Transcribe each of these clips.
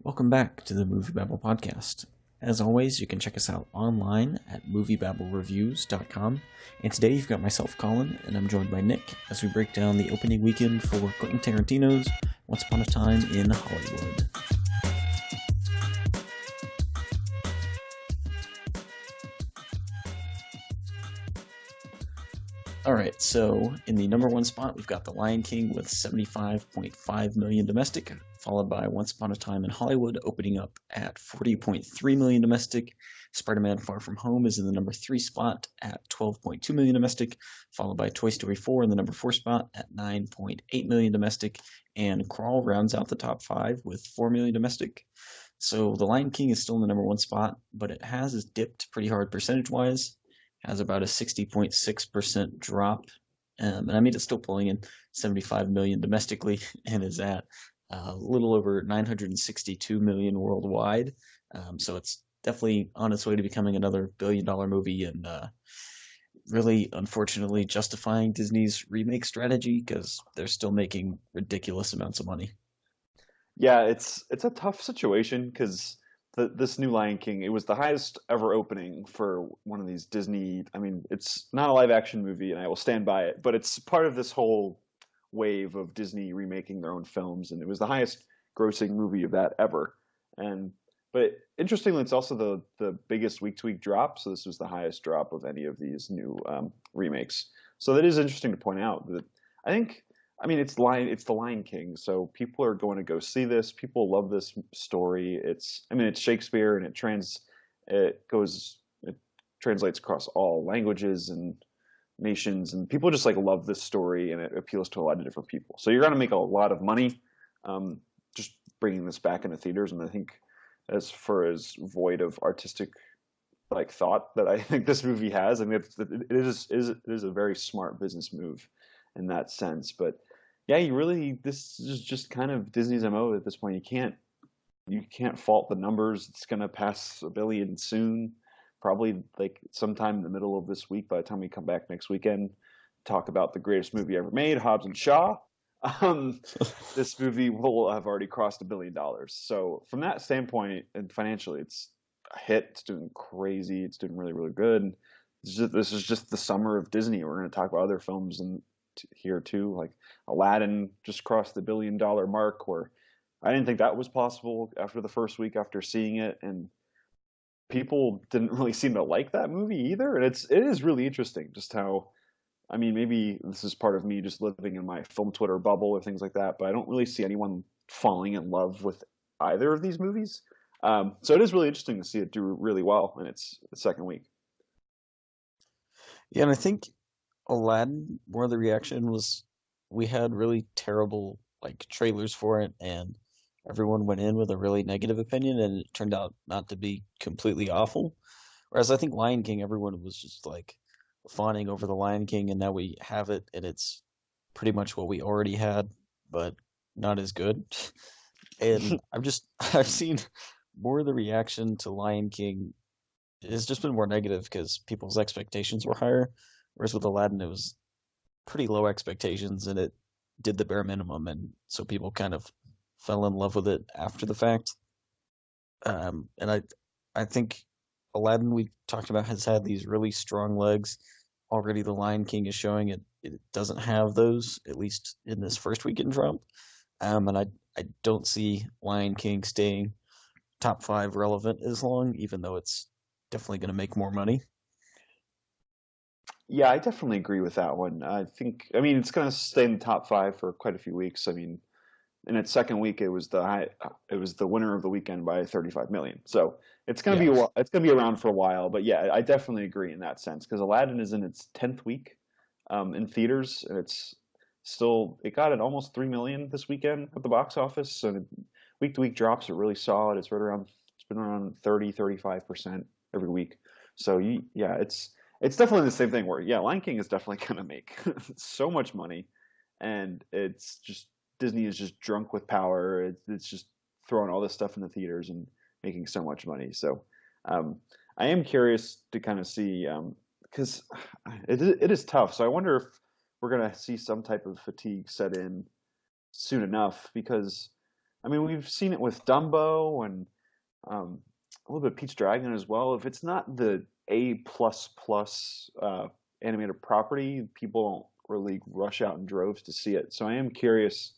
Welcome back to the MovieBabble Podcast. As always, you can check us out online at MovieBabbleReviews.com. And today you've got myself, Collin, and I'm joined by Nick as we break down the opening weekend for Quentin Tarantino's Once Upon a Time in Hollywood. Alright, so in the number one spot, we've got The Lion King with $75.5 million domestic, followed by Once Upon a Time in Hollywood, opening up at $40.3 million domestic. Spider-Man Far From Home is in the number 3 spot at $12.2 million domestic, followed by Toy Story 4 in the number 4 spot at $9.8 million domestic, and Crawl rounds out the top 5 with $4 million domestic. So The Lion King is still in the number 1 spot, but it has dipped pretty hard percentage-wise. Has about a 60.6% drop, and I mean it's still pulling in $75 million domestically, and is at a little over $962 million worldwide. So it's definitely on its way to becoming another billion-dollar movie, and really, unfortunately, justifying Disney's remake strategy because they're still making ridiculous amounts of money. Yeah, it's a tough situation because this new Lion King, it was the highest ever opening for one of these Disney. I mean, it's not a live action movie, and I will stand by it, but it's part of this whole wave of Disney remaking their own films, and it was the highest grossing movie of that ever. But interestingly, it's also the biggest week to week drop. So this was the highest drop of any of these new remakes. So that is interesting to point out that I think. I mean, it's the Lion King, so people are going to go see this. People love this story. It's Shakespeare, and it translates across all languages and nations, and people just love this story, and it appeals to a lot of different people. So you're going to make a lot of money, just bringing this back into theaters. And I think, as void of artistic thought that I think this movie has, I mean, it is a very smart business move in that sense. But yeah, this is just kind of Disney's MO at this point. You can't fault the numbers. It's gonna pass a billion soon, probably sometime in the middle of this week. By the time we come back next weekend, talk about the greatest movie ever made, Hobbs and Shaw. This movie will have already crossed $1 billion. So from that standpoint, and financially, it's a hit. It's doing crazy. It's doing really, really good. This is just the summer of Disney. We're going to talk about other films and here too, like Aladdin just crossed the $1 billion mark, where I didn't think that was possible after the first week after seeing it, and people didn't really seem to like that movie either. And it is really interesting just how, I mean, maybe this is part of me just living in my film Twitter bubble or things like that, but I don't really see anyone falling in love with either of these movies. So it is really interesting to see it do really well in its second week. Yeah, and I think Aladdin, more of the reaction was we had really terrible trailers for it, and everyone went in with a really negative opinion, and it turned out not to be completely awful. Whereas I think Lion King, everyone was just fawning over the Lion King, and now we have it, and it's pretty much what we already had, but not as good. And I've seen more of the reaction to Lion King has just been more negative because people's expectations were higher. Whereas with Aladdin, it was pretty low expectations, and it did the bare minimum, and so people kind of fell in love with it after the fact. And I think Aladdin, we talked about, has had these really strong legs. Already The Lion King is showing it doesn't have those, at least in this first weekend drop. And I don't see Lion King staying top 5 relevant as long, even though it's definitely going to make more money. Yeah, I definitely agree with that one. I mean, it's going to stay in the top 5 for quite a few weeks. I mean, in its second week, it was the winner of the weekend by 35 million. So it's going to be around for a while. But yeah, I definitely agree in that sense, because Aladdin is in its 10th week in theaters, and it got at almost 3 million this weekend at the box office. So week to week drops are really solid. It's been around 30-35% every week. So it's definitely the same thing where, yeah, Lion King is definitely going to make so much money, and it's just Disney is just drunk with power. It's just throwing all this stuff in the theaters and making so much money. So I am curious to kind of see, because it is tough. So I wonder if we're going to see some type of fatigue set in soon enough, because I mean, we've seen it with Dumbo and a little bit of Pete's Dragon as well. If it's not the A++ animated property, people don't really rush out in droves to see it. So I am curious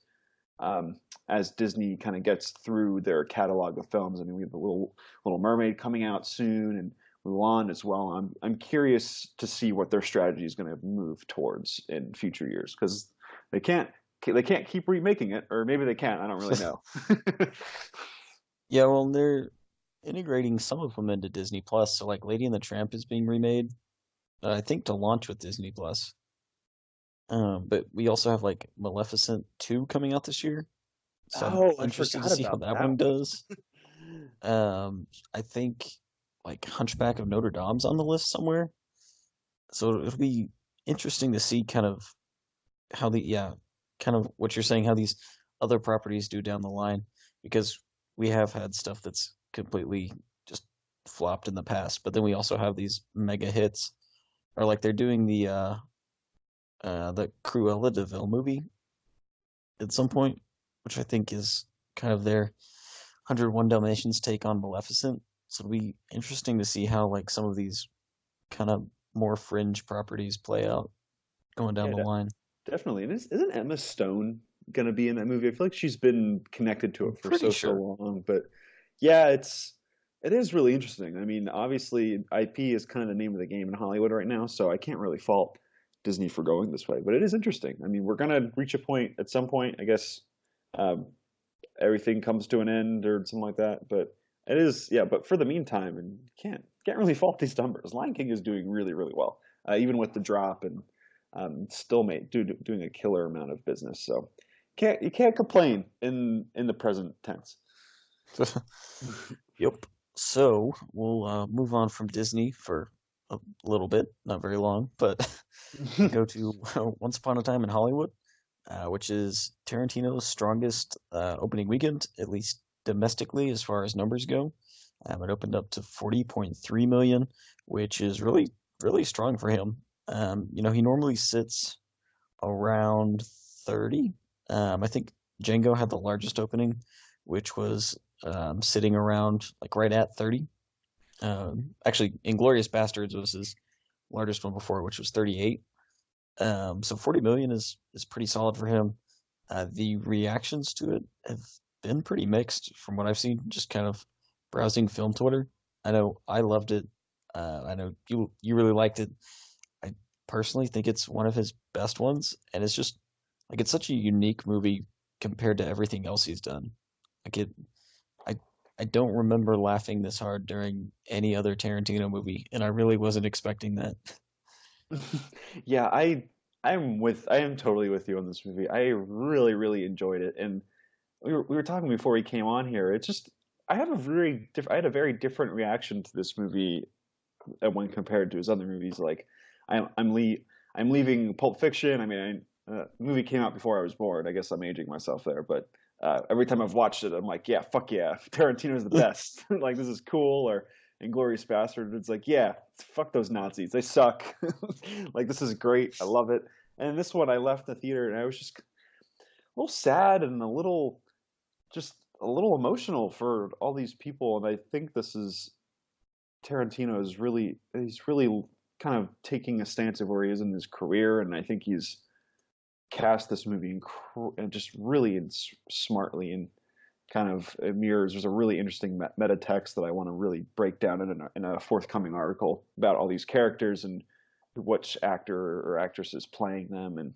as Disney kind of gets through their catalog of films. I mean, we have the Little Mermaid coming out soon, and Mulan as well. I'm curious to see what their strategy is going to move towards in future years because they can't they can't keep remaking it, or maybe they can. I don't really know. Yeah, well, they're integrating some of them into Disney Plus. So, like, Lady and the Tramp is being remade, I think, to launch with Disney Plus. But we also have like Maleficent 2 coming out this year, so I'm Oh, I interested to forgot see how about that that one one. does. I think like Hunchback of Notre Dame's on the list somewhere, so it'll be interesting to see kind of how kind of what you're saying, how these other properties do down the line, because we have had stuff that's completely just flopped in the past, but then we also have these mega hits, or like they're doing the Cruella de Vil movie at some point, which I think is kind of their 101 Dalmatians take on Maleficent. So it'll be interesting to see how like some of these kind of more fringe properties play out going down Yeah, the line. definitely. And isn't Emma Stone gonna be in that movie? I feel like she's been connected to I'm it for pretty so sure. long. But yeah, it is really interesting. I mean, obviously, IP is kind of the name of the game in Hollywood right now, so I can't really fault Disney for going this way. But it is interesting. I mean, we're gonna reach a point at some point, I guess. Um, Everything comes to an end or something like that. But it is, yeah. But for the meantime, and you can't really fault these numbers. Lion King is doing really well, even with the drop and still doing a killer amount of business. So you can't complain in the present tense. Yep. So we'll move on from Disney for a little bit, not very long, but go to Once Upon a Time in Hollywood, which is Tarantino's strongest opening weekend, at least domestically as far as numbers go. It opened up to 40.3 million, which is really strong for him. He normally sits around 30. I think Django had the largest opening, which was sitting around like right at 30. Actually, Inglorious Bastards was his largest one before, which was 38. So 40 million is pretty solid for him. The reactions to it have been pretty mixed from what I've seen, just kind of browsing film Twitter. I know I loved it. I know you really liked it. I personally think it's one of his best ones, and it's just like it's such a unique movie compared to everything else he's done. Like I I don't remember laughing this hard during any other Tarantino movie, and I really wasn't expecting that. Yeah, I am totally with you on this movie. I really enjoyed it, and we were talking before we came on here. It's just I had a very different reaction to this movie when compared to his other movies. Like I'm leaving Pulp Fiction. I mean, the movie came out before I was born. I guess I'm aging myself there, but every time I've watched it, I'm like, yeah, fuck yeah, Tarantino's the best. Like this is cool. Or Inglorious Bastard, it's like, yeah, fuck those Nazis. They suck. Like this is great. I love it. And this one, I left the theater and I was just a little sad and just a little emotional for all these people. And I think this is Tarantino is he's really kind of taking a stance of where he is in his career, and I think he's cast this movie and just really smartly and kind of it mirrors. There's a really interesting meta text that I want to really break down in a forthcoming article about all these characters and which actor or actress is playing them. And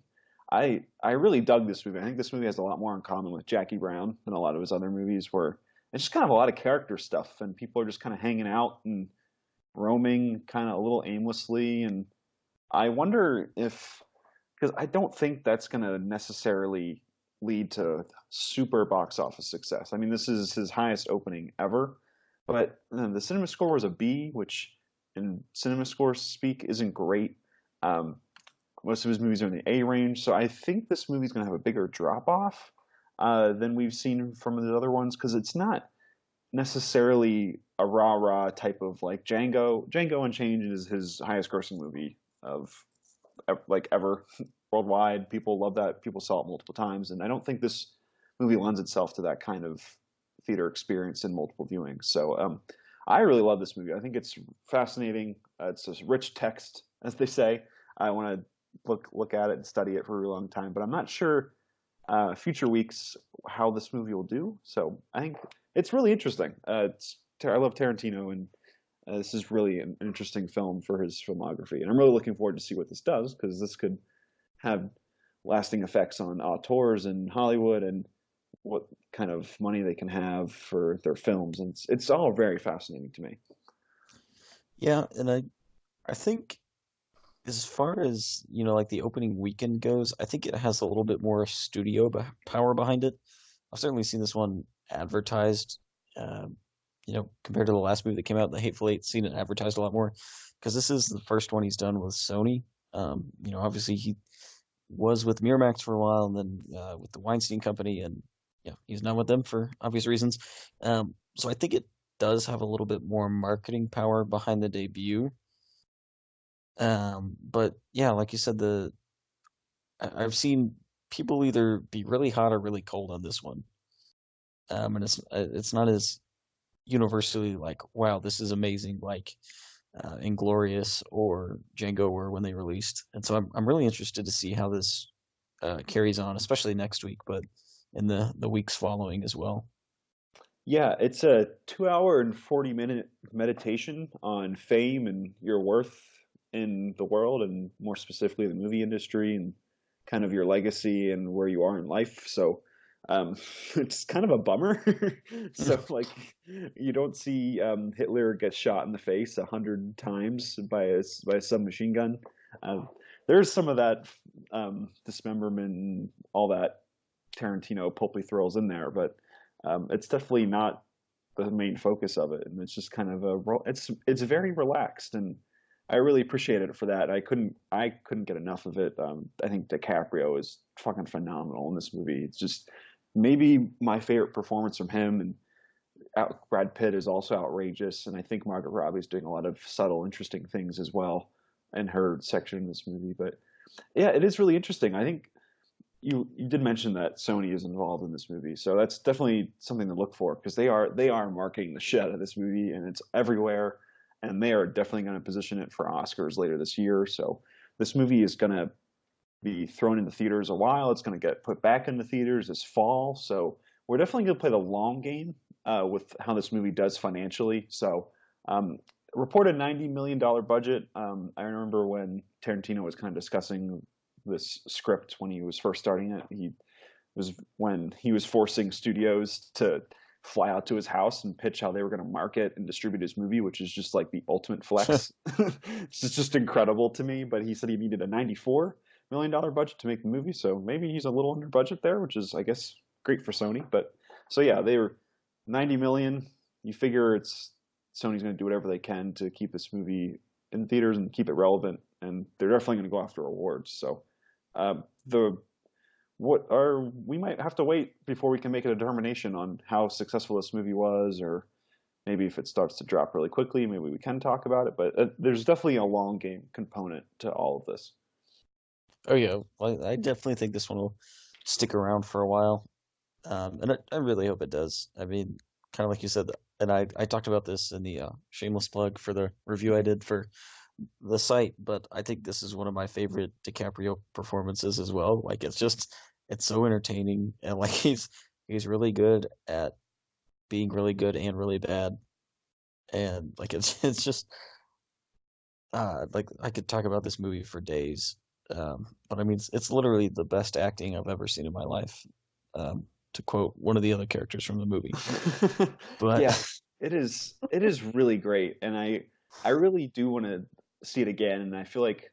I really dug this movie. I think this movie has a lot more in common with Jackie Brown than a lot of his other movies, where it's just kind of a lot of character stuff and people are just kind of hanging out and roaming kind of a little aimlessly. And I wonder if, because I don't think that's going to necessarily lead to super box office success. I mean, this is his highest opening ever, but the cinema score was a B, which in cinema score speak isn't great. Um, Most of his movies are in the A range, so I think this movie's going to have a bigger drop off than we've seen from the other ones because it's not necessarily a rah rah type of like Django. Django Unchained is his highest grossing movie of like ever worldwide. People love that. People saw it multiple times, and I don't think this movie lends itself to that kind of theater experience in multiple viewings. So I really love this movie. I think it's fascinating. It's this rich text, as they say. I want to look at it and study it for a really long time, but I'm not sure future weeks how this movie will do. So I think it's really interesting. I love Tarantino, and this is really an interesting film for his filmography, and I'm really looking forward to see what this does, because this could have lasting effects on auteurs in Hollywood and what kind of money they can have for their films, and it's all very fascinating to me. Yeah, and I think as far as, like the opening weekend goes, I think it has a little bit more studio power behind it. I've certainly seen this one advertised, compared to the last movie that came out, The Hateful Eight, seen it advertised a lot more, because this is the first one he's done with Sony. Obviously he was with Miramax for a while, and then with the Weinstein Company, and he's not with them for obvious reasons. So I think it does have a little bit more marketing power behind the debut. But yeah, like you said, I've seen people either be really hot or really cold on this one. And it's not as universally like, wow, this is amazing, like Inglorious or Django were when they released. And so I'm really interested to see how this carries on, especially next week, but in the weeks following as well. Yeah, it's a 2 hour and 40 minute meditation on fame and your worth in the world, and more specifically the movie industry, and kind of your legacy and where you are in life. So um, it's kind of a bummer. So like, you don't see Hitler get shot in the face 100 times by a submachine gun. Um, there's some of that dismemberment and all that Tarantino pulpy throws in there, but it's definitely not the main focus of it, and it's just kind of it's very relaxed, and I really appreciated it for that. I couldn't get enough of it. I think DiCaprio is fucking phenomenal in this movie. It's just maybe my favorite performance from him, and Brad Pitt is also outrageous, and I think Margot Robbie's doing a lot of subtle, interesting things as well in her section in this movie. But yeah, it is really interesting. I think you did mention that Sony is involved in this movie, so that's definitely something to look for, because they are marketing the shit out of this movie, and it's everywhere, and they are definitely going to position it for Oscars later this year. So this movie is going to be thrown into theaters a while. It's going to get put back into theaters this fall. So we're definitely going to play the long game with how this movie does financially. So reported $90 million budget. I remember when Tarantino was kind of discussing this script when he was first starting it. When he was forcing studios to fly out to his house and pitch how they were going to market and distribute his movie, which is just like the ultimate flex. It's just incredible to me. But he said he needed a $94 million budget to make the movie, so maybe he's a little under budget there, which is, I guess, great for Sony. But so yeah, they were 90 million. You figure Sony's going to do whatever they can to keep this movie in theaters and keep it relevant, and they're definitely going to go after awards. So we might have to wait before we can make a determination on how successful this movie was, or maybe if it starts to drop really quickly, maybe we can talk about it. But there's definitely a long game component to all of this. Oh yeah, well, I definitely think this one will stick around for a while, and I really hope it does. I mean, kind of like you said, and I talked about this in the shameless plug for the review I did for the site, but I think this is one of my favorite DiCaprio performances as well. Like it's so entertaining, and like he's really good at being really good and really bad, and like it's just like I could talk about this movie for days. But I mean, it's literally the best acting I've ever seen in my life. To quote one of the other characters from the movie. But Yeah, it is really great, and I really do want to see it again, and I feel like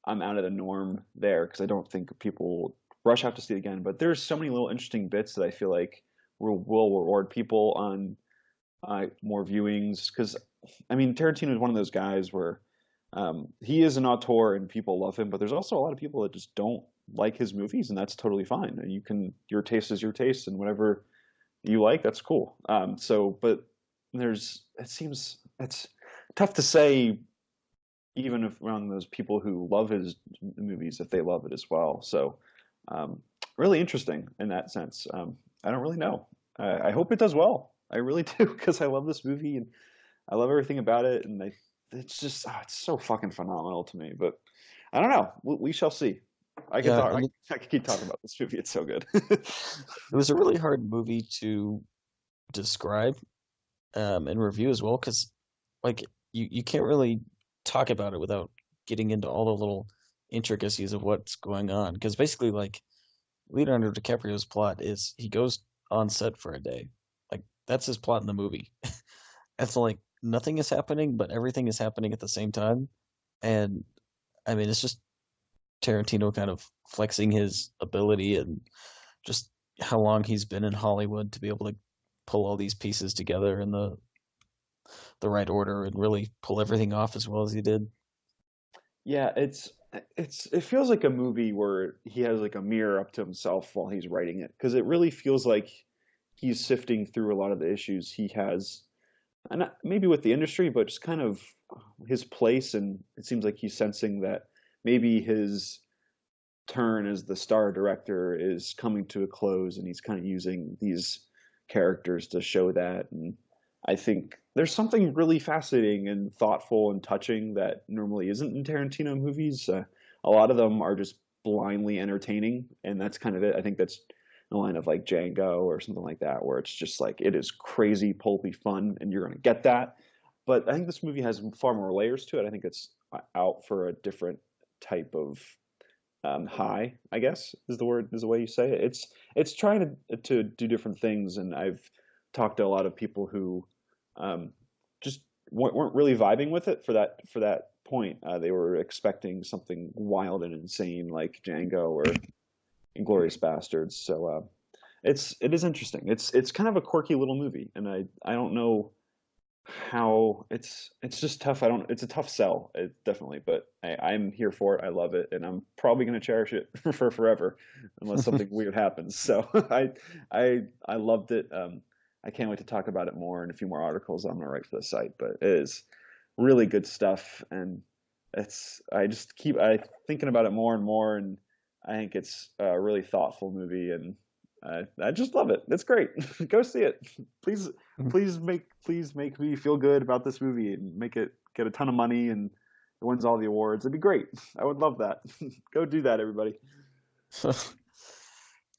I'm out of the norm there, because I don't think people rush out to see it again. But there's so many little interesting bits that I feel like will reward people on more viewings, because I mean, Tarantino is one of those guys where he is an auteur and people love him, but there's also a lot of people that just don't like his movies, and that's totally fine. And your taste is your taste, and whatever you like, that's cool. But it's tough to say, even if around those people who love his movies, if they love it as well. So really interesting in that sense. I don't really know. I hope it does well. I really do because I love this movie and I love everything about it, and it's just it's so fucking phenomenal to me. But I don't know. We shall see. I could Yeah, talk. and I could keep talking about this movie. It's so good. it was a really hard movie to describe and review as well, because like you can't really talk about it without getting into all the little intricacies of what's going on. Because basically, like Leonardo DiCaprio's plot is he goes on set for a day. Like that's his plot in the movie. It's like nothing is happening, but everything is happening at the same time. And I mean, it's just Tarantino kind of flexing his ability and just how long he's been in Hollywood to be able to pull all these pieces together in the right order and really pull everything off as well as he did. Yeah, it feels like a movie where he has like a mirror up to himself while he's writing it because it really feels like he's sifting through a lot of the issues he has, and maybe with the industry, but just kind of his place. And it seems like he's sensing that maybe his turn as the star director is coming to a close, and he's kind of using these characters to show that. And I think there's something really fascinating and thoughtful and touching that normally isn't in Tarantino movies. A lot of them are just blindly entertaining, and that's kind of it. I think that's the line of like Django or something like that, where it's just like it is crazy, pulpy fun, and you're going to get that. But I think this movie has far more layers to it. I think it's out for a different type of high, I guess is the way you say it. It's trying to do different things, and I've talked to a lot of people who just weren't really vibing with it for that point. They were expecting something wild and insane like Django or Inglorious Bastards. So it is interesting. It's kind of a quirky little movie, and I don't know how it's just tough. I don't. It's a tough sell, definitely. But I'm here for it. I love it, and I'm probably going to cherish it for forever, unless something weird happens. So I loved it. I can't wait to talk about it more in a few more articles I'm going to write for the site. But it is really good stuff, and I just keep thinking about it more and more, and I think it's a really thoughtful movie, and I just love it. It's great. Go see it, please. Please make me feel good about this movie and make it get a ton of money and it wins all the awards. It'd be great. I would love that. Go do that, everybody.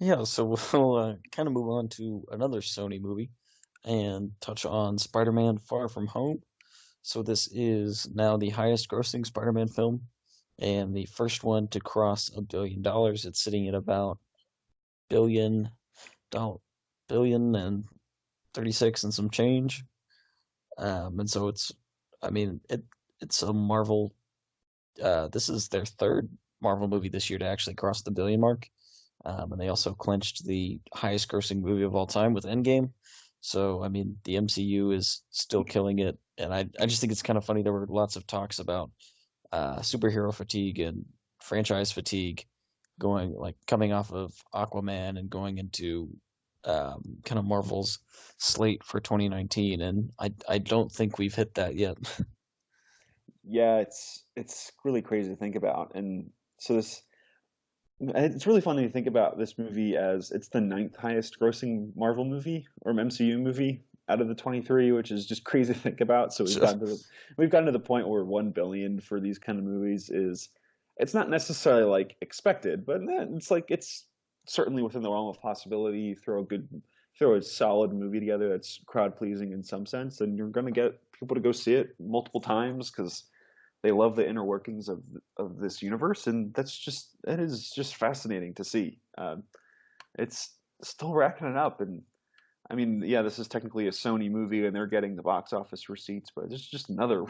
Yeah, so we'll kind of move on to another Sony movie and touch on Spider-Man: Far From Home. So this is now the highest grossing Spider-Man film and the first one to cross $1 billion. It's sitting at about billion dollar billion and 36 and some change. And so I mean, it's a Marvel. This is their third Marvel movie this year to actually cross the billion mark. And they also clinched the highest grossing movie of all time with Endgame. So, I mean, the MCU is still killing it. And I just think it's kind of funny. There were lots of talks about superhero fatigue and franchise fatigue coming off of Aquaman and going into kind of Marvel's slate for 2019, and I don't think we've hit that yet. Yeah, it's really crazy to think about, and so it's really funny to think about this movie as it's the ninth highest grossing Marvel movie or MCU movie out of the 23, which is just crazy to think about. So we've gotten to the point where 1 billion for these kind of movies is it's not necessarily like expected, but it's like it's certainly within the realm of possibility. Throw a solid movie together that's crowd pleasing in some sense, and you're going to get people to go see it multiple times because they love the inner workings of this universe, and it is just fascinating to see. It's still racking it up, and I mean, yeah, this is technically a Sony movie, and they're getting the box office receipts, but it's just another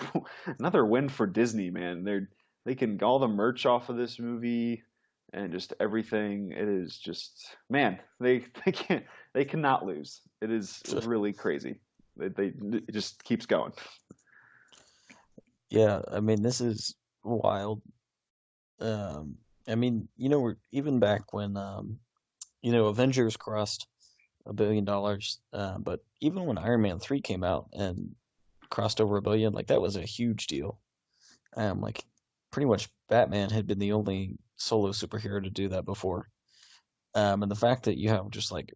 another win for Disney, man. They can get all the merch off of this movie and just everything. It is just, man, they cannot lose. It is really crazy. It just keeps going. Yeah, I mean, this is wild. I mean, we're even back when Avengers crossed $1 billion, but even when Iron Man 3 came out and crossed over 1 billion, like that was a huge deal. Like pretty much Batman had been the only solo superhero to do that before. And the fact that you have just like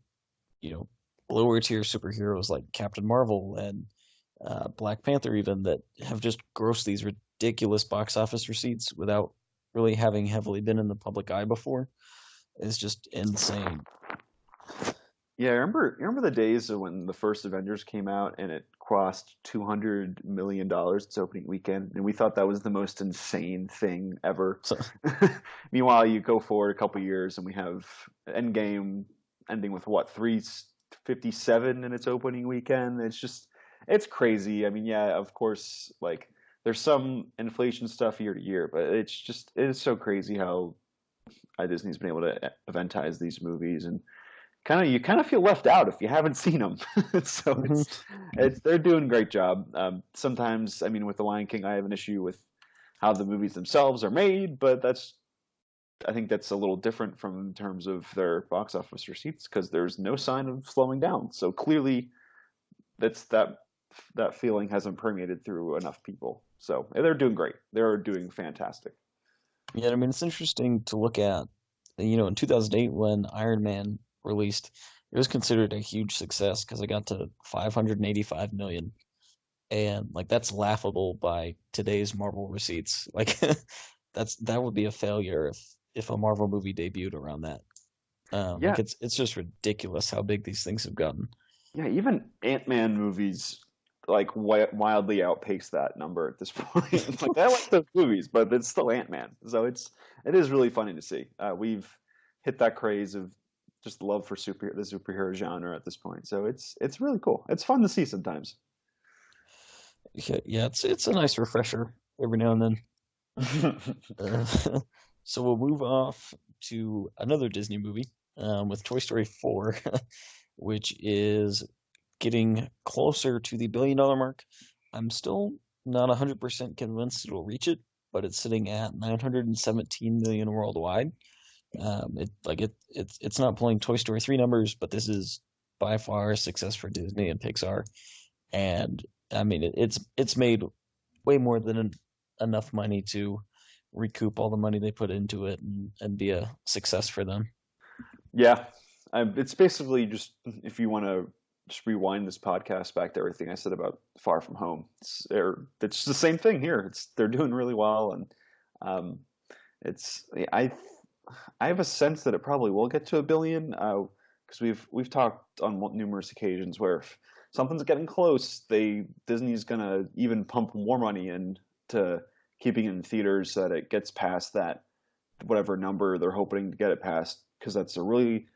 you know, lower tier superheroes like Captain Marvel and Black Panther, even that have just grossed these ridiculous box office receipts without really having heavily been in the public eye before, is just insane. Yeah, I remember the days of when the first Avengers came out and it cost $200 million its opening weekend, and we thought that was the most insane thing ever. So Meanwhile, you go forward a couple years and we have Endgame ending with what, 357 in its opening weekend. It's crazy. I mean, yeah, of course, like there's some inflation stuff year to year, but it is so crazy how Disney's been able to eventize these movies, and you kind of feel left out if you haven't seen them. So mhm. it's they're doing a great job. Sometimes, I mean, with The Lion King, I have an issue with how the movies themselves are made, but I think that's a little different from in terms of their box office receipts because there's no sign of slowing down. So clearly, that's that feeling hasn't permeated through enough people. So they're doing great. They're doing fantastic. Yeah, I mean, it's interesting to look at, in 2008 when Iron Man released, it was considered a huge success because it got to 585 million. And like that's laughable by today's Marvel receipts. Like that would be a failure if a Marvel movie debuted around that. Like Yeah, it's just ridiculous how big these things have gotten. yeah. Even Ant-Man movies like wildly outpace that number at this point. It's like I like those movies, but it's still Ant-Man. So it is really funny to see. We've hit that craze of just love for the superhero genre at this point. So it's really cool. It's fun to see sometimes. Yeah, yeah, it's a nice refresher every now and then. Uh, so we'll move off to another Disney movie with Toy Story 4, which is getting closer to the $1 billion mark. I'm still not 100% convinced it'll reach it, but it's sitting at 917 million worldwide. It's not pulling Toy Story 3 numbers, but this is by far a success for Disney and Pixar. And I mean, it's made way more than enough money to recoup all the money they put into it and be a success for them. Yeah, it's basically just if you want to just rewind this podcast back to everything I said about Far From Home. It's the same thing here. They're doing really well, and um, it's I have a sense that it probably will get to a billion because we've talked on numerous occasions where if something's getting close, Disney's gonna even pump more money into keeping it in theaters so that it gets past that whatever number they're hoping to get it past because that's a really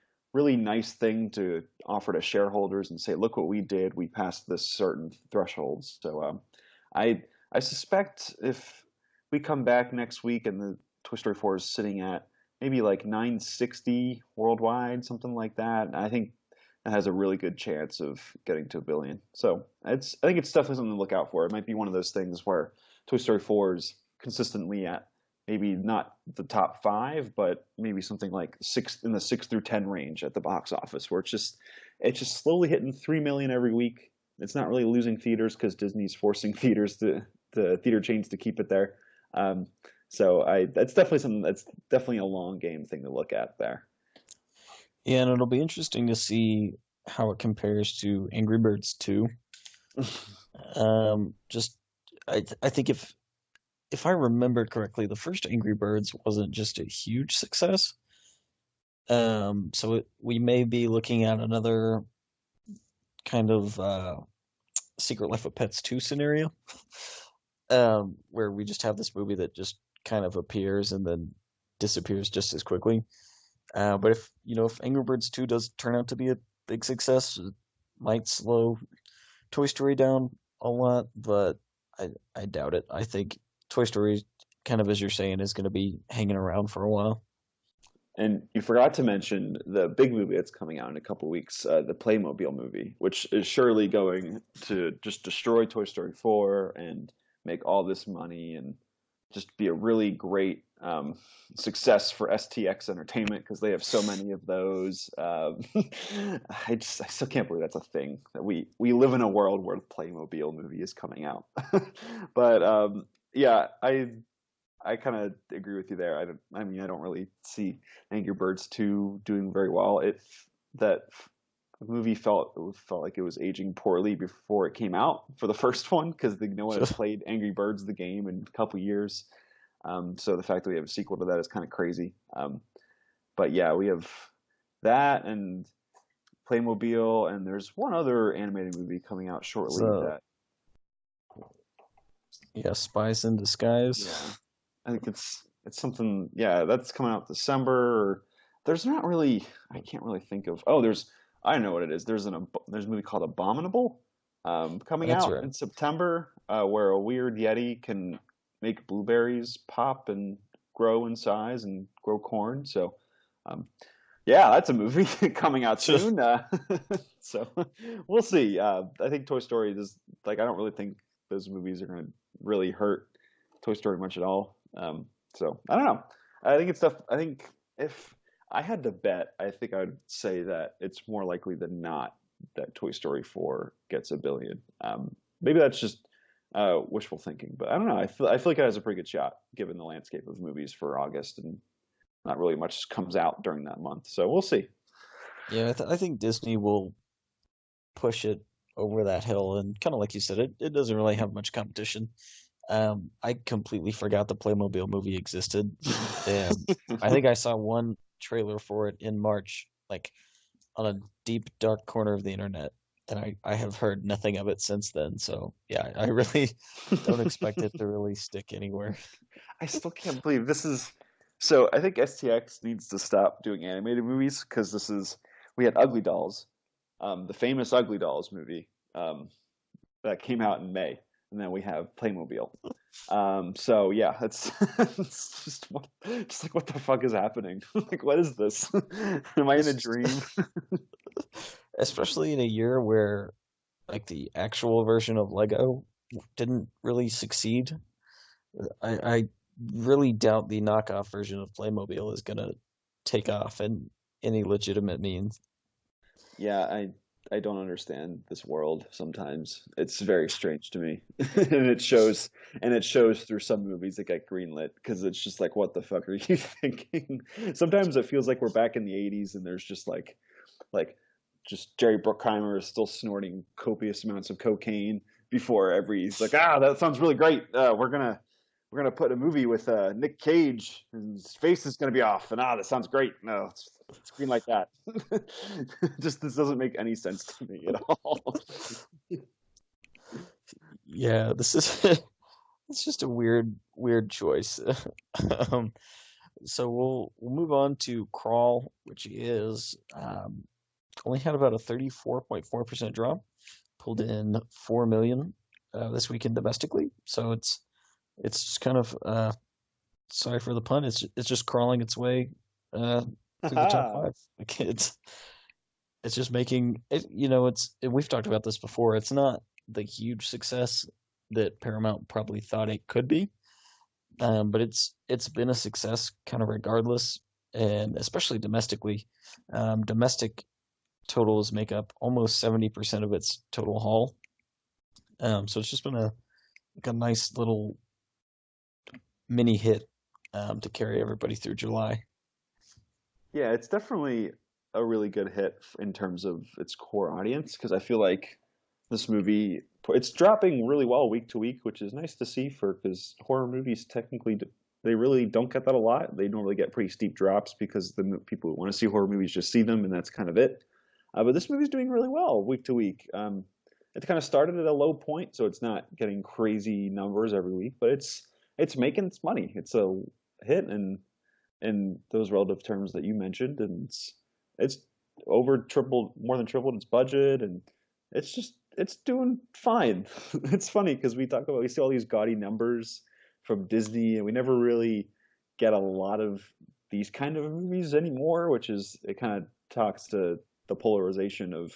nice thing to offer to shareholders and say, look what we did, we passed this certain threshold. So I I suspect if we come back next week and the Toy Story 4 is sitting at maybe like 960 worldwide, something like that, I think it has a really good chance of getting to a billion. So I think it's definitely something to look out for. It might be one of those things where Toy Story 4 is consistently at maybe not the top five, but maybe something like in the 6 through 10 range at the box office, where it's just slowly hitting 3 million every week. It's not really losing theaters because Disney's forcing the theater chains to keep it there. Um, that's definitely something that's definitely a long game thing to look at there. Yeah, and it'll be interesting to see how it compares to Angry Birds 2. Just I think if I remember correctly, the first Angry Birds wasn't just a huge success. So we may be looking at another kind of Secret Life of Pets 2 scenario, where we just have this movie that just kind of appears and then disappears just as quickly. But if Angry Birds 2 does turn out to be a big success, it might slow Toy Story down a lot, but I doubt it. I think Toy Story, kind of as you're saying, is going to be hanging around for a while. And you forgot to mention the big movie that's coming out in a couple weeks, the Playmobil movie, which is surely going to just destroy Toy Story 4 and make all this money and just be a really great success for STX Entertainment because they have so many of those. I still can't believe that's a thing that we live in a world where the Playmobil movie is coming out. But yeah, I kind of agree with you there. I don't really see Angry Birds 2 doing very well. That the movie felt like it was aging poorly before it came out for the first one because no one had played Angry Birds the game in a couple years. So the fact that we have a sequel to that is kind of crazy. But yeah, we have that and Playmobil, and there's one other animated movie coming out shortly So that yeah, Spies in Disguise. yeah, I think it's something. Yeah, that's coming out December. There's not really. I can't really think of. Oh, I know what it is. There's a movie called Abominable, coming That's out right. in September, where a weird yeti can make blueberries pop and grow in size and grow corn. So, yeah, that's a movie coming out soon. So we'll see. I think Toy Story is like I don't really think those movies are going to really hurt Toy Story much at all. So I don't know. I think it's stuff. I think if I had to bet, I think I would say that it's more likely than not that Toy Story 4 gets a billion. Maybe that's just wishful thinking, but I don't know. I feel like it has a pretty good shot given the landscape of movies for August, and not really much comes out during that month. So we'll see. Yeah, I think Disney will push it over that hill, and kind of like you said, it doesn't really have much competition. I completely forgot the Playmobil movie existed, and I think I saw one trailer for it in March, like on a deep dark corner of the internet, and I have heard nothing of it since then. So yeah, I really don't expect it to really stick anywhere. I still can't believe this is. So I think STX needs to stop doing animated movies because we had Ugly Dolls, the famous Ugly Dolls movie that came out in May, and then we have Playmobil. So yeah, it's just like what the fuck is happening? Like what is this? Am I in a dream? Especially in a year where like the actual version of Lego didn't really succeed. I really doubt the knockoff version of Playmobil is gonna take off in any legitimate means. Yeah, I don't understand this world sometimes. It's very strange to me. And it shows through some movies that get greenlit because it's just like what the fuck are you thinking? Sometimes it feels like we're back in the 80s and there's just like just Jerry Bruckheimer is still snorting copious amounts of cocaine before he's like, that sounds really great. We're gonna put a movie with Nick Cage, and his face is gonna be off, and that sounds great. No, it's green like that. Just this doesn't make any sense to me at all. Yeah, this is it's just a weird choice. um, so we'll move on to Crawl, which is only had about a 34.4% drop, pulled in 4 million this weekend domestically. So it's just kind of sorry for the pun. It's just crawling its way through the top five. Like it's just making it. We've talked about this before. It's not the huge success that Paramount probably thought it could be, but it's been a success kind of regardless, and especially domestically. Domestic totals make up almost 70% of its total haul. So it's just been a nice little mini hit to carry everybody through July. Yeah, it's definitely a really good hit in terms of its core audience because I feel like this movie it's dropping really well week to week, which is nice to see because horror movies technically they really don't get that a lot. They normally get pretty steep drops because the people who want to see horror movies just see them and that's kind of it. But this movie's doing really well week to week. It kind of started at a low point, so it's not getting crazy numbers every week, but it's making its money. It's a hit in those relative terms that you mentioned, and it's more than tripled its budget, and it's doing fine. It's funny because we see all these gaudy numbers from Disney, and we never really get a lot of these kind of movies anymore, which is it kind of talks to the polarization of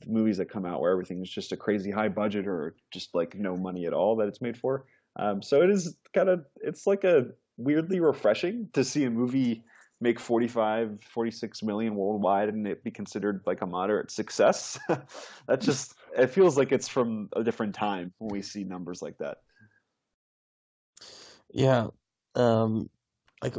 movies that come out where everything is just a crazy high budget or just like no money at all that it's made for. So it's like a weirdly refreshing to see a movie make 46 million worldwide and it be considered like a moderate success. It feels like it's from a different time when we see numbers like that. Yeah, like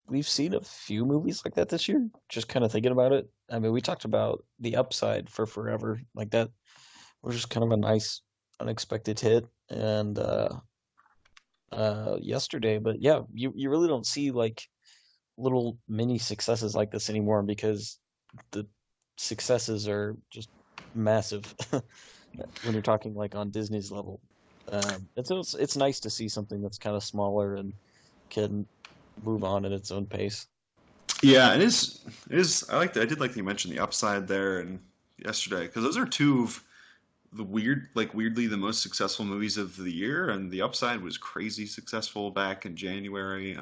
we've seen a few movies like that this year. Just kind of thinking about it. I mean, we talked about The Upside for forever. Like that was just kind of a nice, unexpected hit. And yesterday, but yeah, you really don't see like little mini successes like this anymore because the successes are just massive when you're talking like on Disney's level. It's nice to see something that's kind of smaller and can move on at its own pace. Yeah, it is. It is. I like that. I did like that you mentioned the upside there and yesterday because those are two of the weirdly the most successful movies of the year. And the upside was crazy successful back in January.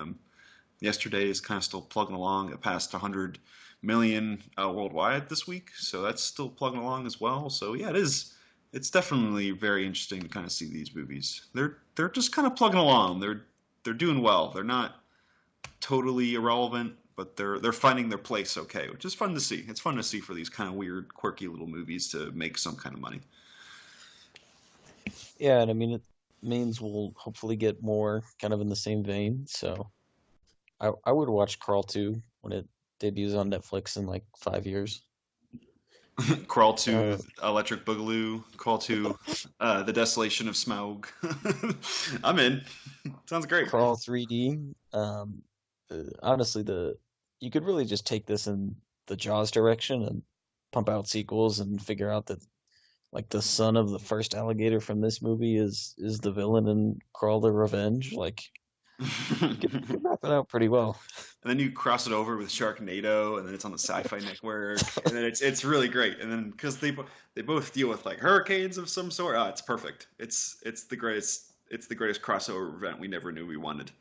Yesterday is kind of still plugging along. It passed 100 million worldwide this week, so that's still plugging along as well. So yeah, it is. It's definitely very interesting to kind of see these movies. They're just kind of plugging along. They're doing well. They're not totally irrelevant, but they're finding their place okay, which is fun to see. It's fun to see for these kind of weird, quirky little movies to make some kind of money. Yeah, and I mean it means we'll hopefully get more kind of in the same vein. So I would watch Crawl 2 when it debuts on Netflix in like 5 years. Crawl to Uh, Electric Boogaloo, Crawl to The Desolation of Smaug. I'm in. Sounds great. Crawl 3D. Honestly, the you could really just take this in the Jaws direction and pump out sequels and figure out that like the son of the first alligator from this movie is the villain in Crawl the Revenge. Like you could map it out pretty well. And then you cross it over with Sharknado, and then it's on the Sci-Fi Network, and then it's really great. And then because they both deal with like hurricanes of some sort, it's perfect. It's the greatest. It's the greatest crossover event we never knew we wanted.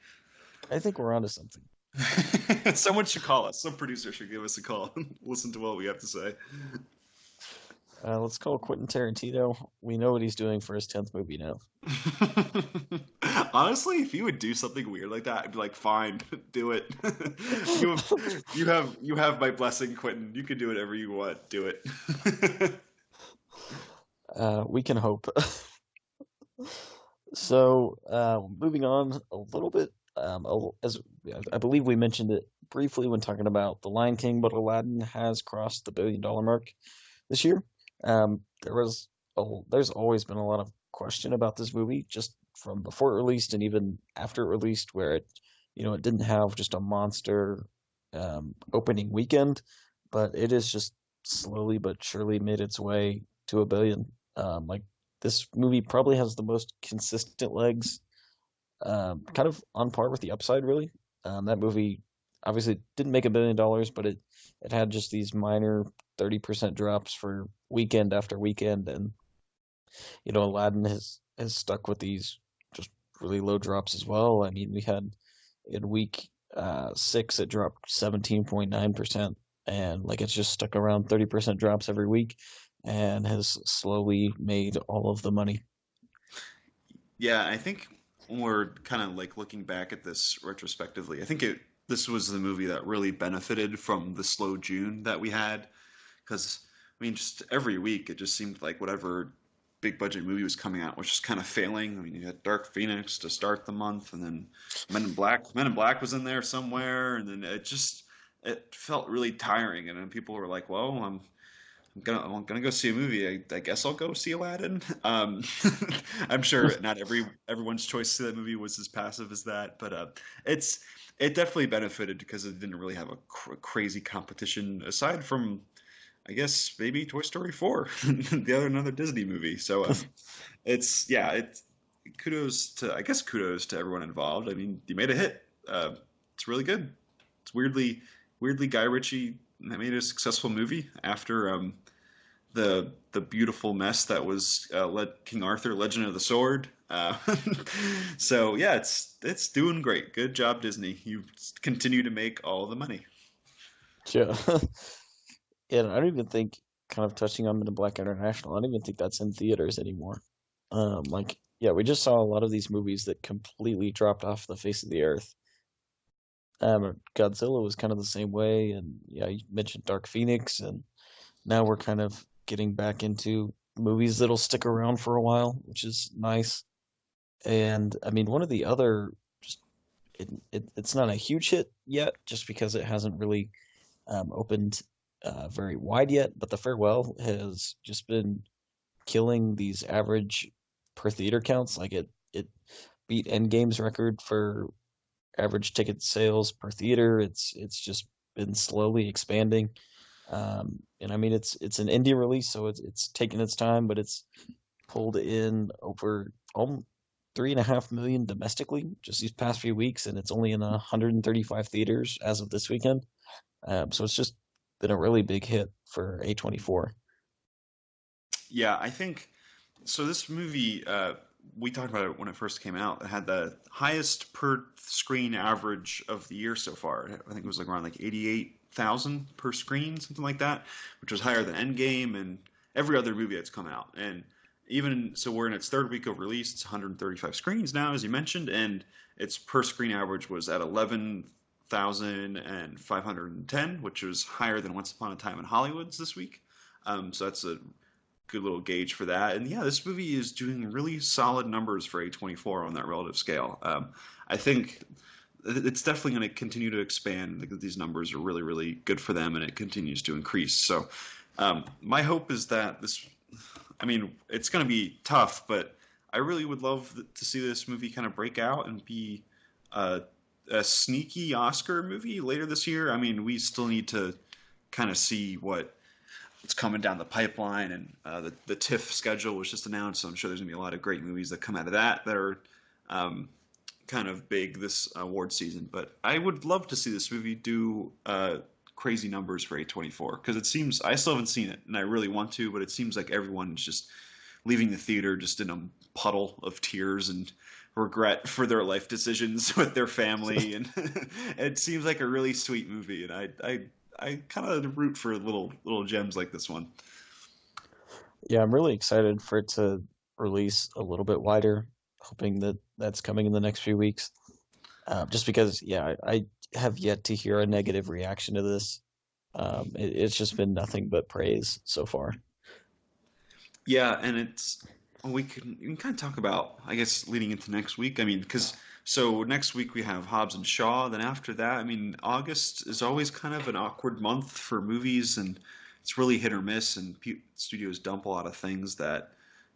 I think we're onto something. Someone should call us. Some producer should give us a call and listen to what we have to say. Let's call Quentin Tarantino. We know what he's doing for his 10th movie now. Honestly, if you would do something weird like that, I'd be like, fine, do it. You have my blessing, Quentin. You can do whatever you want. Do it. We can hope. So, moving on a little bit, as I believe we mentioned it briefly when talking about The Lion King, but Aladdin has crossed the $1 billion mark this year. There's always been a lot of question about this movie, just from before it released and even after it released, where it didn't have just a monster opening weekend, but it is just slowly but surely made its way to a billion. Like this movie probably has the most consistent legs, kind of on par with The Upside, really. That movie obviously didn't make $1 billion, but it had just these minor 30% drops for weekend after weekend, and Aladdin has stuck with these just really low drops as well. I mean, we had in week 6 it dropped 17.9%, and like it's just stuck around 30% drops every week, and has slowly made all of the money. Yeah, I think when we're kind of like looking back at this retrospectively, I think this was the movie that really benefited from the slow June that we had, because I mean, just every week it just seemed like whatever big budget movie was coming out was just kind of failing. I mean, you had Dark Phoenix to start the month, and then Men in Black. Men in Black was in there somewhere, and then it felt really tiring. And then people were like, "Well, I'm gonna go see a movie. I guess I'll go see Aladdin." I'm sure not everyone's choice to see that movie was as passive as that, but it definitely benefited because it didn't really have a crazy competition aside from, I guess, maybe Toy Story 4, another Disney movie. So it's yeah, kudos to everyone involved. I mean, you made a hit. It's really good. It's weirdly Guy Ritchie made a successful movie after the beautiful mess that was King Arthur: Legend of the Sword. So yeah, it's doing great. Good job, Disney. You continue to make all the money. Yeah. And I don't even think, kind of touching on Men in Black International, I don't even think that's in theaters anymore. Like, yeah, we just saw a lot of these movies that completely dropped off the face of the earth. Godzilla was kind of the same way, and yeah, you mentioned Dark Phoenix, and now we're kind of getting back into movies that'll stick around for a while, which is nice. And I mean, one of the other, just it's not a huge hit yet, just because it hasn't really opened very wide yet, but The Farewell has just been killing these average per theater counts. Like it beat Endgame's record for average ticket sales per theater. It's just been slowly expanding. And I mean it's an indie release, so it's taken its time, but it's pulled in over 3.5 million domestically just these past few weeks, and it's only in 135 theaters as of this weekend. So it's just been a really big hit for A24. Yeah, I think so. This movie, we talked about it when it first came out. It had the highest per screen average of the year so far. I think it was like around like 88,000 per screen, something like that, which was higher than Endgame and every other movie that's come out. And even so, we're in its third week of release. It's 135 screens now, as you mentioned, and its per screen average was at 11,510, which was higher than Once Upon a Time in Hollywood's this week. So that's a good little gauge for that. And yeah, this movie is doing really solid numbers for A24 on that relative scale. I think it's definitely going to continue to expand. These numbers are really, really good for them, and it continues to increase. So my hope is that this, I mean, it's going to be tough, but I really would love to see this movie kind of break out and be a sneaky Oscar movie later this year. I mean, we still need to kind of see what's coming down the pipeline, and the TIFF schedule was just announced, so I'm sure there's going to be a lot of great movies that come out of that are kind of big this award season. But I would love to see this movie do crazy numbers for A24, because it seems, I still haven't seen it, and I really want to, but it seems like everyone's just leaving the theater just in a puddle of tears and regret for their life decisions with their family, and it seems like a really sweet movie, and I kind of root for little gems like this one. Yeah, I'm really excited for it to release a little bit wider, hoping that that's coming in the next few weeks. Just because, yeah, I have yet to hear a negative reaction to this. It's just been nothing but praise so far. Yeah, and we can kind of talk about, I guess, leading into next week. I mean, because so next week we have Hobbs and Shaw. Then after that, I mean, August is always kind of an awkward month for movies, and it's really hit or miss. And studios dump a lot of things that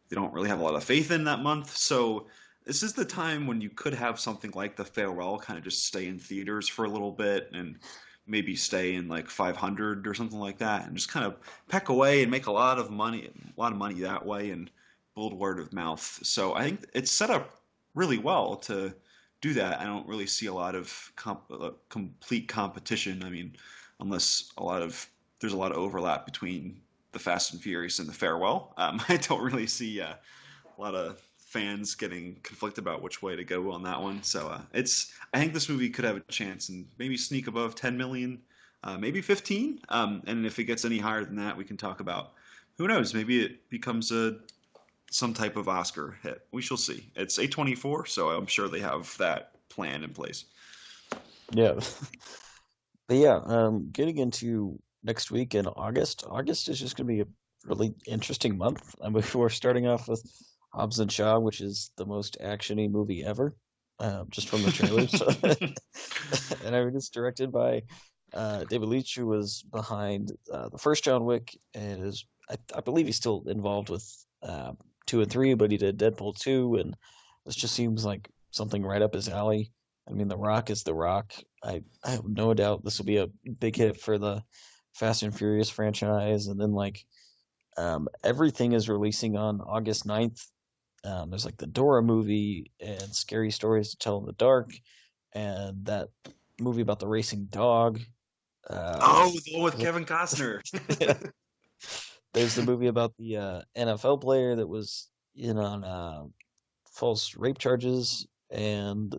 they don't really have a lot of faith in that month. So this is the time when you could have something like The Farewell kind of just stay in theaters for a little bit and maybe stay in like 500 or something like that, and just kind of peck away and make a lot of money that way and build word of mouth. So I think it's set up really well to do that. I don't really see a lot of complete competition. I mean, unless there's a lot of overlap between The Fast and Furious and The Farewell. I don't really see a lot of fans getting conflicted about which way to go on that one. So I think this movie could have a chance and maybe sneak above 10 million, maybe 15. And if it gets any higher than that, we can talk about, who knows, maybe it becomes some type of Oscar hit. We shall see. It's A24, so I'm sure they have that plan in place. Yeah. But yeah, getting into next week in August. August is just going to be a really interesting month. I mean, we're starting off with Hobbs and Shaw, which is the most actiony movie ever, just from the trailers. And I mean, it's directed by David Leitch, who was behind the first John Wick, and I believe he's still involved with 2 and 3, but he did Deadpool 2, and this just seems like something right up his alley. I mean, The Rock is The Rock. I have no doubt this will be a big hit for the Fast and Furious franchise, and then like everything is releasing on August 9th. There's like the Dora movie and Scary Stories to Tell in the Dark, and that movie about the racing dog. The one with Kevin Costner. There's the movie about the NFL player that was in on false rape charges, and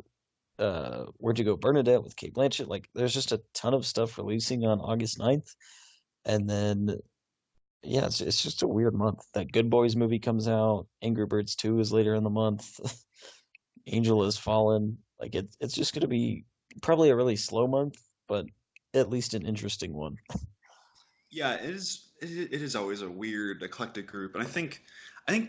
Where'd You Go, Bernadette with Kate Blanchett. Like, there's just a ton of stuff releasing on August 9th, and then yeah, it's just a weird month. That Good Boys movie comes out. Angry Birds 2 is later in the month. Angel Has Fallen. Like it's just going to be probably a really slow month, but at least an interesting one. Yeah, it is. It is always a weird, eclectic group, and I think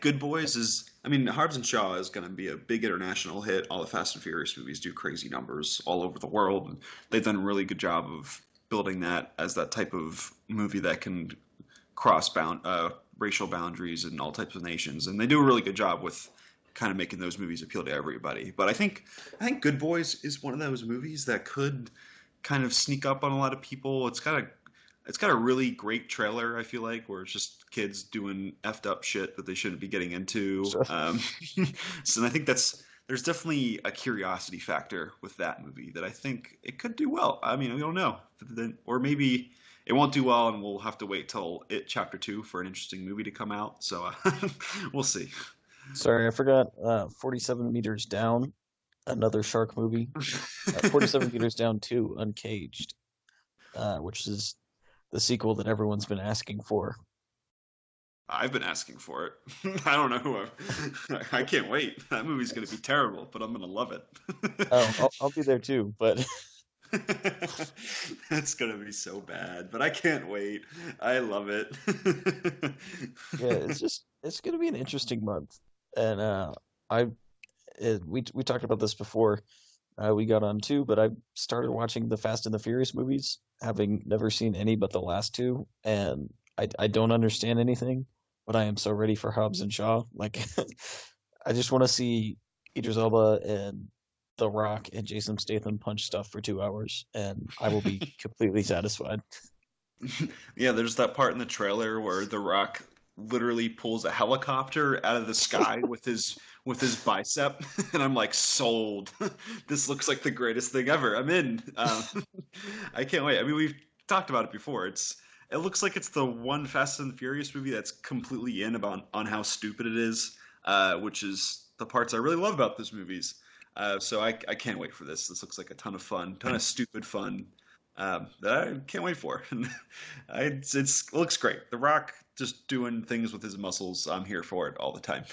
Good Boys is. I mean, Hobbs and Shaw is going to be a big international hit. All the Fast and Furious movies do crazy numbers all over the world, and they've done a really good job of building that as that type of movie that can cross racial boundaries and all types of nations, and they do a really good job with kind of making those movies appeal to everybody. But I think Good Boys is one of those movies that could kind of sneak up on a lot of people. It's got a really great trailer, I feel like, where it's just kids doing effed up shit that they shouldn't be getting into. Sure. So I think there's definitely a curiosity factor with that movie that I think it could do well. I mean, we don't know. Or maybe it won't do well and we'll have to wait till It Chapter 2 for an interesting movie to come out. So we'll see. Sorry, I forgot 47 Meters Down, another shark movie. 47 Meters Down 2, Uncaged, which is the sequel that everyone's been asking for. I've been asking for it. I don't know. I can't wait. That movie's going to be terrible, but I'm going to love it. I'll be there too, but it's going to be so bad, but I can't wait. I love it. yeah, it's going to be an interesting month. And we talked about this before we got on too, but I started watching the Fast and the Furious movies, having never seen any but the last two, and I don't understand anything, but I am so ready for Hobbs and Shaw. Like, I just want to see Idris Elba and The Rock and Jason Statham punch stuff for 2 hours, and I will be completely satisfied. Yeah, there's that part in the trailer where The Rock literally pulls a helicopter out of the sky with his bicep, and I'm like, sold. This looks like the greatest thing ever. I'm in. I can't wait. I mean, we've talked about it before. It looks like it's the one Fast and the Furious movie that's completely in on how stupid it is, which is the parts I really love about those movies. So I can't wait for this. This looks like a ton of fun, ton of stupid fun that I can't wait for. It looks great. The Rock just doing things with his muscles. I'm here for it all the time.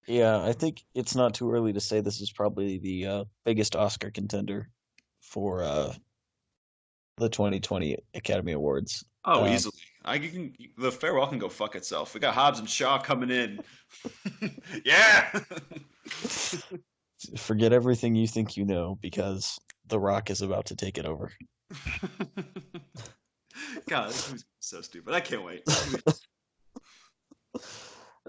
Yeah, I think it's not too early to say this is probably the biggest Oscar contender for the 2020 Academy Awards. Oh, easily. The farewell can go fuck itself. We got Hobbs and Shaw coming in. Yeah. Forget everything you think you know, because The Rock is about to take it over. God, this movie's so stupid. I can't wait.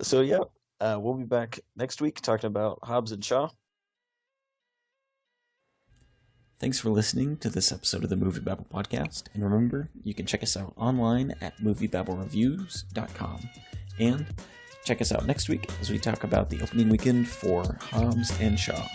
So yeah, we'll be back next week talking about Hobbs and Shaw. Thanks for listening to this episode of the MovieBabble Podcast. And remember, you can check us out online at MovieBabbleReviews.com. And check us out next week as we talk about the opening weekend for Hobbs and Shaw.